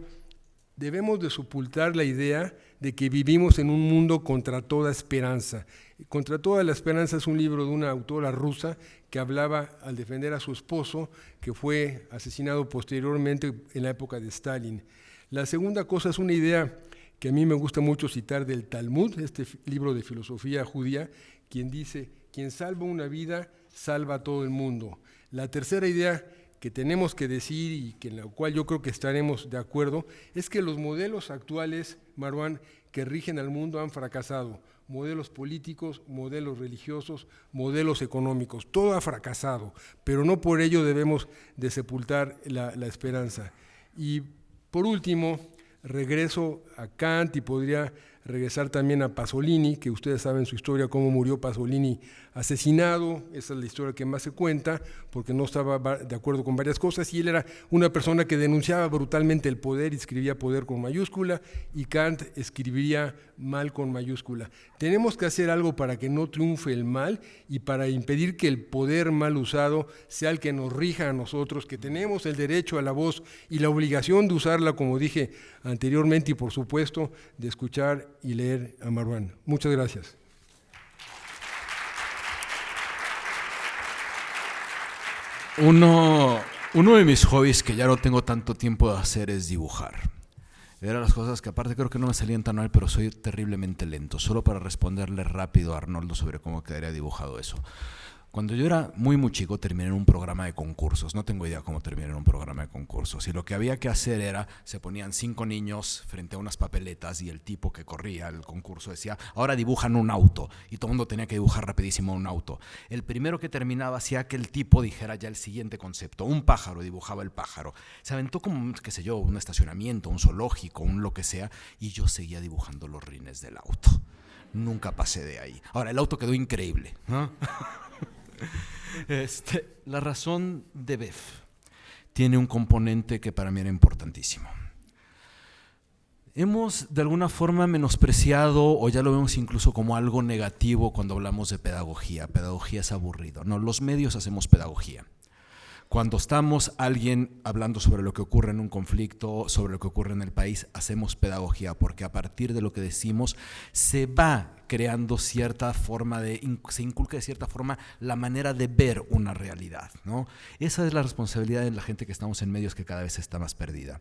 debemos de sepultar la idea de que vivimos en un mundo contra toda esperanza. Contra toda la esperanza es un libro de una autora rusa que hablaba al defender a su esposo, que fue asesinado posteriormente en la época de Stalin. La segunda cosa es una idea que a mí me gusta mucho citar del Talmud, este libro de filosofía judía, quien dice, quien salva una vida, salva a todo el mundo. La tercera idea que tenemos que decir y en la cual yo creo que estaremos de acuerdo, es que los modelos actuales, Marwan, que rigen al mundo han fracasado. Modelos políticos, modelos religiosos, modelos económicos, todo ha fracasado, pero no por ello debemos de sepultar la esperanza. Y por último, regreso a Kant y podría regresar también a Pasolini, que ustedes saben su historia, cómo murió Pasolini asesinado. Esa es la historia que más se cuenta, porque no estaba de acuerdo con varias cosas, y él era una persona que denunciaba brutalmente el poder y escribía poder con mayúscula, y Kant escribiría mal con mayúscula. Tenemos que hacer algo para que no triunfe el mal y para impedir que el poder mal usado sea el que nos rija a nosotros, que tenemos el derecho a la voz y la obligación de usarla, como dije anteriormente, y por supuesto de escuchar y leer a Marwan. Muchas gracias. Uno de mis hobbies que ya no tengo tanto tiempo de hacer es dibujar. Eran las cosas que aparte creo que no me salían tan mal, pero soy terriblemente lento. Solo para responderle rápido a Arnoldo sobre cómo quedaría dibujado eso. Cuando yo era muy chico terminé en un programa de concursos. No tengo idea cómo terminé en un programa de concursos. Y lo que había que hacer era, se ponían 5 niños frente a unas papeletas y el tipo que corría el concurso decía, ahora dibujan un auto. Y todo el mundo tenía que dibujar rapidísimo un auto. El primero que terminaba hacía que el tipo dijera ya el siguiente concepto. Un pájaro, dibujaba el pájaro. Se aventó como, qué sé yo, un estacionamiento, un zoológico, un lo que sea. Y yo seguía dibujando los rines del auto. Nunca pasé de ahí. Ahora, el auto quedó increíble, ¿no? La razón de Bev tiene un componente que para mí era importantísimo. Hemos de alguna forma menospreciado o ya lo vemos incluso como algo negativo cuando hablamos de pedagogía. Pedagogía es aburrido. No, los medios hacemos pedagogía. Cuando estamos alguien hablando sobre lo que ocurre en un conflicto, sobre lo que ocurre en el país, hacemos pedagogía porque a partir de lo que decimos se va creando cierta forma se inculca de cierta forma la manera de ver una realidad, ¿no? Esa es la responsabilidad de la gente que estamos en medios que cada vez está más perdida.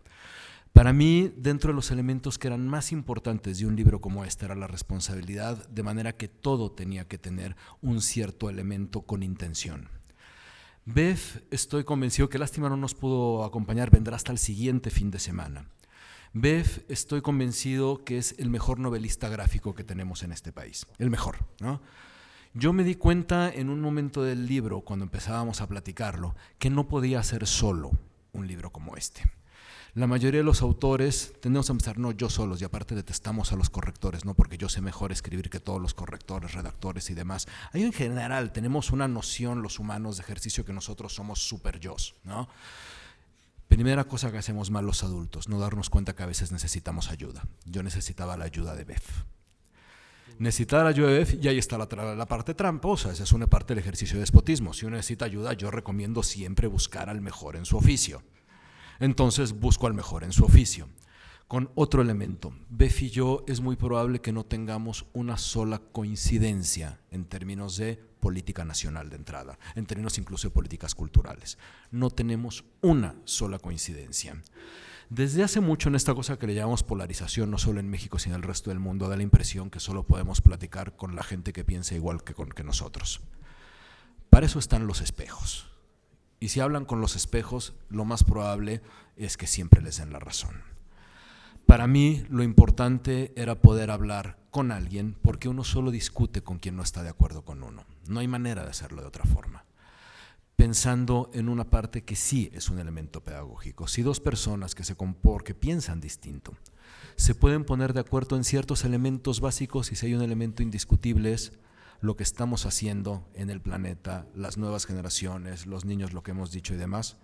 Para mí, dentro de los elementos que eran más importantes de un libro como este era la responsabilidad, de manera que todo tenía que tener un cierto elemento con intención. Bev, estoy convencido que lástima no nos pudo acompañar, vendrá hasta el siguiente fin de semana. Bev, estoy convencido que es el mejor novelista gráfico que tenemos en este país, el mejor, ¿no? Yo me di cuenta en un momento del libro, cuando empezábamos a platicarlo, que no podía ser solo un libro como este. La mayoría de los autores tendemos a empezar, no yo solos, y aparte detestamos a los correctores, no porque yo sé mejor escribir que todos los correctores, redactores y demás. Ahí en general tenemos una noción los humanos de ejercicio que nosotros somos super yos, ¿no? Primera cosa que hacemos mal los adultos, no darnos cuenta que a veces necesitamos ayuda. Yo necesitaba la ayuda de Bev. Necesitaba la ayuda de Bev y ahí está la parte tramposa, esa es una parte del ejercicio de despotismo. Si uno necesita ayuda, yo recomiendo siempre buscar al mejor en su oficio. Entonces busco al mejor en su oficio. Con otro elemento, Bev y yo es muy probable que no tengamos una sola coincidencia en términos de política nacional de entrada, en términos incluso de políticas culturales. No tenemos una sola coincidencia. Desde hace mucho en esta cosa que le llamamos polarización, no solo en México sino en el resto del mundo, da la impresión que solo podemos platicar con la gente que piensa igual que nosotros. Para eso están los espejos. Y si hablan con los espejos, lo más probable es que siempre les den la razón. Para mí, lo importante era poder hablar con alguien, porque uno solo discute con quien no está de acuerdo con uno. No hay manera de hacerlo de otra forma. Pensando en una parte que sí es un elemento pedagógico. Si dos personas que piensan distinto se pueden poner de acuerdo en ciertos elementos básicos y si hay un elemento indiscutible es lo que estamos haciendo en el planeta, las nuevas generaciones, los niños, lo que hemos dicho y demás.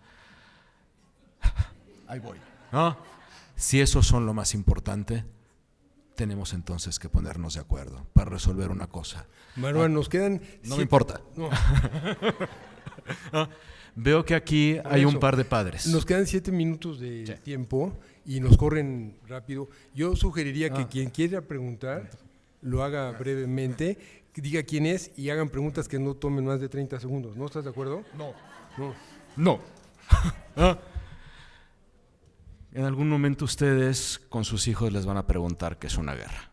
Ahí voy, ¿no? Si esos son lo más importante, tenemos entonces que ponernos de acuerdo para resolver una cosa. Marwan, nos quedan... No me importa. No. Veo que aquí Por hay eso, un par de padres. Nos quedan 7 minutos de Sí. tiempo y nos corren rápido. Yo sugeriría que quien quiera preguntar lo haga brevemente, que diga quién es y hagan preguntas que no tomen más de 30 segundos. ¿No estás de acuerdo? No. En algún momento ustedes con sus hijos les van a preguntar qué es una guerra,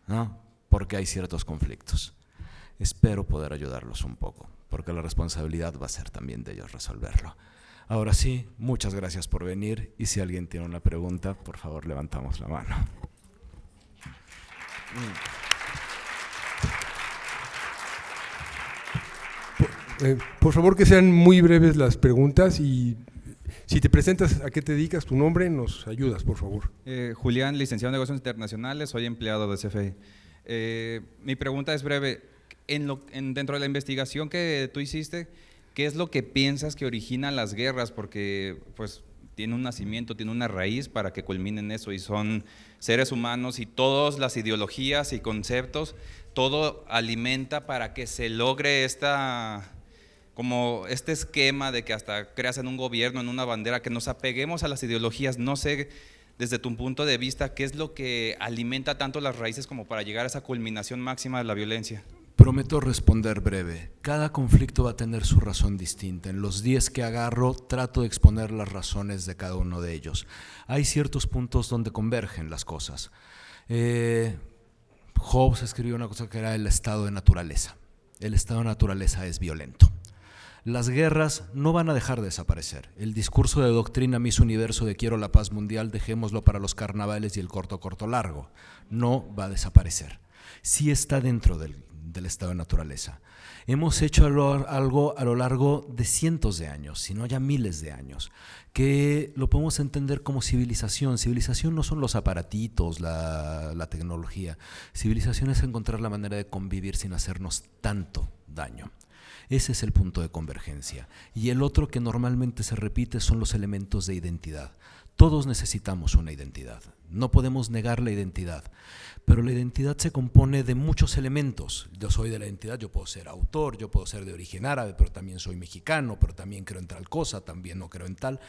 ¿no? Porque hay ciertos conflictos. Espero poder ayudarlos un poco, porque la responsabilidad va a ser también de ellos resolverlo. Ahora sí, muchas gracias por venir y si alguien tiene una pregunta, por favor levantamos la mano. Por favor que sean muy breves las preguntas y si te presentas a qué te dedicas, tu nombre, nos ayudas, por favor. Julián, licenciado en Negocios Internacionales, soy empleado de CFE. Mi pregunta es breve. Dentro de la investigación que tú hiciste, ¿qué es lo que piensas que origina las guerras? Porque pues tiene un nacimiento, tiene una raíz para que culminen eso y son seres humanos y todas las ideologías y conceptos, todo alimenta para que se logre como este esquema de que hasta creas en un gobierno, en una bandera, que nos apeguemos a las ideologías. No sé, desde tu punto de vista, ¿qué es lo que alimenta tanto las raíces como para llegar a esa culminación máxima de la violencia? Prometo responder breve. Cada conflicto va a tener su razón distinta. En los 10 que agarro, trato de exponer las razones de cada uno de ellos. Hay ciertos puntos donde convergen las cosas. Hobbes escribió una cosa que era el estado de naturaleza. El estado de naturaleza es violento. Las guerras no van a dejar de desaparecer. El discurso de doctrina Miss Universo de quiero la paz mundial, dejémoslo para los carnavales y el corto largo. No va a desaparecer. Sí está dentro del estado de naturaleza. Hemos hecho algo a lo largo de cientos de años, si no ya miles de años, que lo podemos entender como civilización. Civilización no son los aparatitos, la tecnología. Civilización es encontrar la manera de convivir sin hacernos tanto daño. Ese es el punto de convergencia. Y el otro que normalmente se repite son los elementos de identidad. Todos necesitamos una identidad. No podemos negar la identidad. Pero la identidad se compone de muchos elementos. Yo soy de la identidad, yo puedo ser autor, yo puedo ser de origen árabe, pero también soy mexicano, pero también creo en tal cosa, también no creo en tal.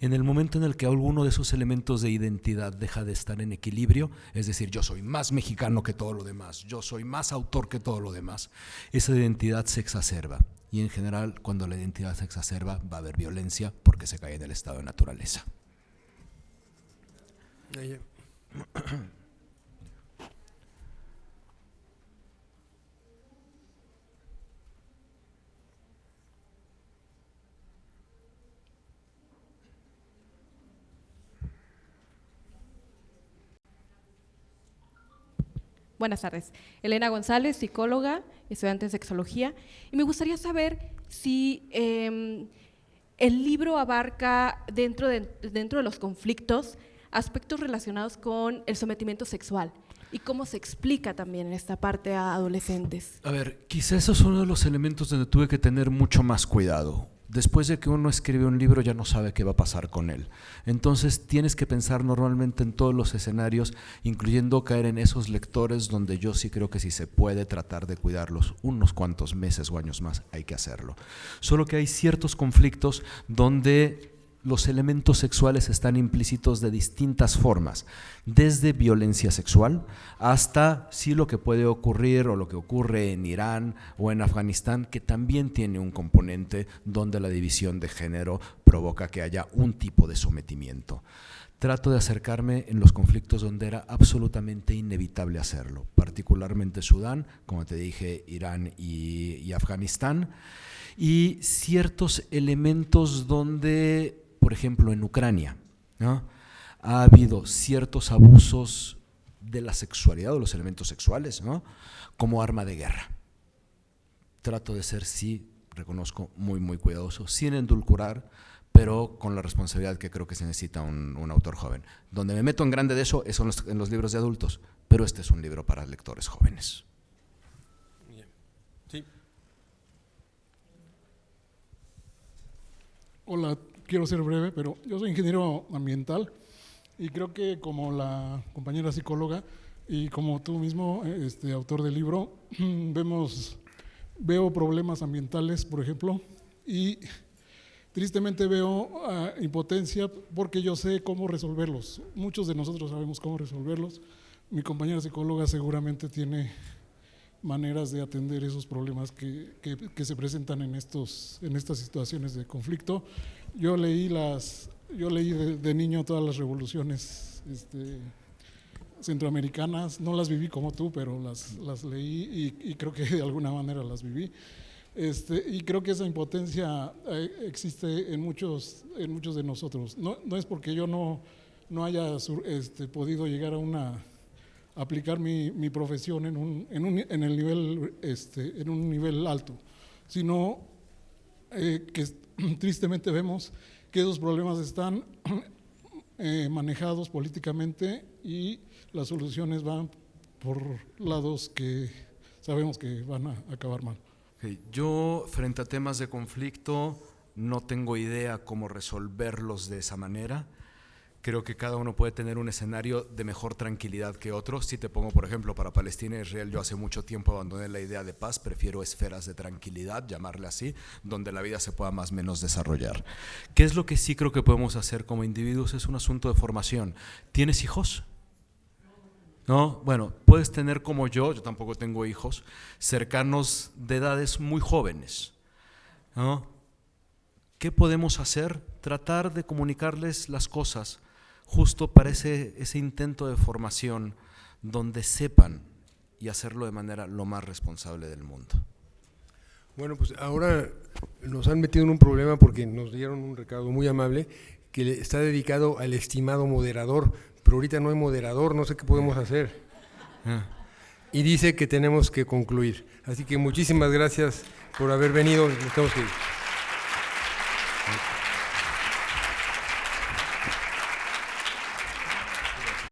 En el momento en el que alguno de esos elementos de identidad deja de estar en equilibrio, es decir, yo soy más mexicano que todo lo demás, yo soy más autor que todo lo demás, esa identidad se exacerba. Y en general, cuando la identidad se exacerba, va a haber violencia porque se cae en el estado de naturaleza. Buenas tardes. Elena González, psicóloga, estudiante en sexología. Y me gustaría saber si el libro abarca dentro de los conflictos aspectos relacionados con el sometimiento sexual y cómo se explica también en esta parte a adolescentes. A ver, quizá esos son uno de los elementos donde tuve que tener mucho más cuidado. Después de que uno escribe un libro ya no sabe qué va a pasar con él. Entonces tienes que pensar normalmente en todos los escenarios, incluyendo caer en esos lectores donde yo sí creo que si se puede tratar de cuidarlos unos cuantos meses o años más, hay que hacerlo. Solo que hay ciertos conflictos donde los elementos sexuales están implícitos de distintas formas, desde violencia sexual hasta sí lo que puede ocurrir o lo que ocurre en Irán o en Afganistán, que también tiene un componente donde la división de género provoca que haya un tipo de sometimiento. Trato de acercarme en los conflictos donde era absolutamente inevitable hacerlo, particularmente Sudán, como te dije, Irán y Afganistán, y ciertos elementos donde, por ejemplo, en Ucrania, ¿no?, ha habido ciertos abusos de la sexualidad o los elementos sexuales, ¿no?, como arma de guerra. Trato de ser, sí, reconozco, muy, muy cuidadoso, sin endulcorar, pero con la responsabilidad que creo que se necesita un autor joven. Donde me meto en grande de eso es en los libros de adultos, pero este es un libro para lectores jóvenes. Bien. Sí. Hola, quiero ser breve, pero yo soy ingeniero ambiental y creo que como la compañera psicóloga, y como tú mismo, autor del libro, veo problemas ambientales, por ejemplo, y tristemente veo impotencia porque yo sé cómo resolverlos. Muchos de nosotros sabemos cómo resolverlos. Mi compañera psicóloga seguramente tiene maneras de atender esos problemas que se presentan en estas situaciones de conflicto. Yo leí de niño todas las revoluciones centroamericanas, no las viví como tú, pero las leí y creo que de alguna manera las viví. Y creo que esa impotencia existe en muchos de nosotros. No es porque yo no haya podido llegar a aplicar mi profesión en un nivel alto, sino que tristemente vemos que esos problemas están manejados políticamente y las soluciones van por lados que sabemos que van a acabar mal. Yo, frente a temas de conflicto, no tengo idea cómo resolverlos de esa manera. Creo que cada uno puede tener un escenario de mejor tranquilidad que otro. Si te pongo, por ejemplo, para Palestina e Israel, yo hace mucho tiempo abandoné la idea de paz, prefiero esferas de tranquilidad, llamarle así, donde la vida se pueda más o menos desarrollar. ¿Qué es lo que sí creo que podemos hacer como individuos? Es un asunto de formación. ¿Tienes hijos? ¿No? Bueno, puedes tener como yo tampoco tengo hijos, cercanos de edades muy jóvenes, ¿no? ¿Qué podemos hacer? Tratar de comunicarles las cosas justo para ese intento de formación donde sepan y hacerlo de manera lo más responsable del mundo. Bueno, pues ahora nos han metido en un problema porque nos dieron un recado muy amable que está dedicado al estimado moderador, pero ahorita no hay moderador, no sé qué podemos hacer. Y dice que tenemos que concluir. Así que muchísimas gracias por haber venido, nos tenemos que ir.